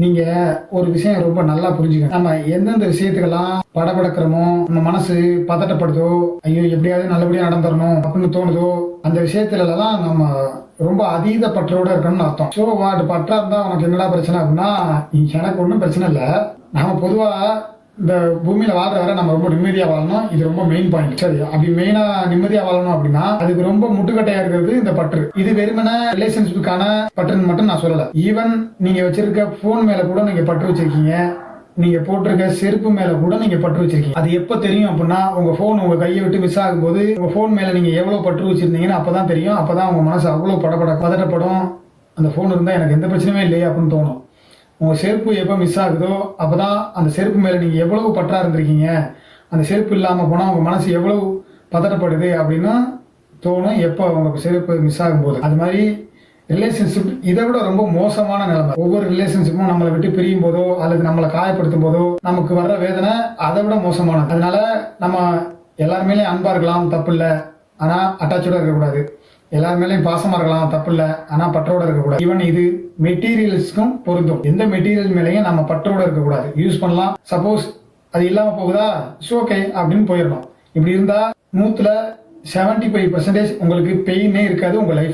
நீங்க ஒரு விஷயம் ரொம்ப நல்லா புரிஞ்சுக்கணும். நம்ம எந்தெந்த விஷயத்துக்கெல்லாம் படபடக்கிறோமோ, நம்ம மனசு பதட்டப்படுதோ, ஐயோ எப்படியாவது நல்லபடியா நடந்துடணும் அப்படின்னு தோணுதோ, அந்த விஷயத்துல எல்லாம் நம்ம ரொம்ப அதீத பற்றோட இருக்கணும்னு அர்த்தம். ஸோ வாட் பற்றா இருந்தா உனக்கு என்னடா பிரச்சனை அப்படின்னா, எனக்கு ஒன்றும் பிரச்சனை இல்லை. நாம பொதுவா இந்த பூமியில வாழ்ற வரை நம்ம ரொம்ப நிம்மதியா வாழணும். இது ரொம்ப மெயின் பாயிண்ட். சரி, அப்படி மெயினா நிம்மதியா வாழணும் அப்படின்னா அதுக்கு ரொம்ப முட்டுக்கட்டையா இருக்கிறது இந்த பற்று. இது வெறுமனே ரிலேஷன்ஷிப்புக்கான பற்றுன்னு மட்டும் நான் சொல்லல. ஈவன் நீங்க வச்சிருக்க போன் மேல கூட நீங்க பற்று வச்சிருக்கீங்க. நீங்க போட்டிருக்க செருப்பு மேல கூட நீங்க பற்று வச்சிருக்கீங்க. அது எப்ப தெரியும் அப்படின்னா, உங்க போன் உங்க கையை விட்டு மிஸ் ஆகும்போது உங்க போன் மேல நீங்க எவ்வளவு பற்று வச்சிருந்தீங்கன்னு அப்பதான் தெரியும். அப்பதான் உங்க மனசு அவ்வளவு பதட்டப்படும். அந்த போன் இருந்தா எனக்கு எந்த பிரச்சனையும் இல்லையே அப்படின்னு தோணும். உங்கள் செருப்பு எப்போ மிஸ் ஆகுதோ அப்போ தான் அந்த செருப்பு மேலே நீங்கள் எவ்வளவு பற்றா இருந்திருக்கீங்க, அந்த செருப்பு இல்லாமல் போனால் உங்கள் மனசு எவ்வளவு பதட்டப்படுது அப்படின்னு தோணும் எப்போ உங்கள் செருப்பு மிஸ் ஆகும்போது. அது மாதிரி ரிலேஷன்ஷிப் இதை விட ரொம்ப மோசமான நிலைமை. ஒவ்வொரு ரிலேஷன்ஷிப்பும் நம்மளை விட்டு பிரியும் போதோ அல்லது நம்மளை காயப்படுத்தும் போதோ நமக்கு வர்ற வேதனை அதை விட மோசமானது. அதனால நம்ம எல்லாருமேலேயும் அன்பா இருக்கலாம், தப்பு இல்லை. ஆனால் அட்டாச்சோட இருக்கக்கூடாது. எல்லார் மேலேயும் பாசமா இருக்கலாம், தப்பு இல்லை. ஆனா பற்றோட இருக்கக்கூடாது. ஈவன் இது மெட்டீரியல்ஸ்க்கும் பொருந்தும். எந்த மெட்டீரியல் மேலேயும் நம்ம பற்றோட இருக்கக்கூடாது. யூஸ் பண்ணலாம், சப்போஸ் அது இல்லாம போகுதா இட்ஸ் ஓகே அப்படின்னு போயிடணும். இப்படி இருந்தா 100ல 75% உங்களுக்கு பெயினே இருக்காது உங்க லைஃப்ல.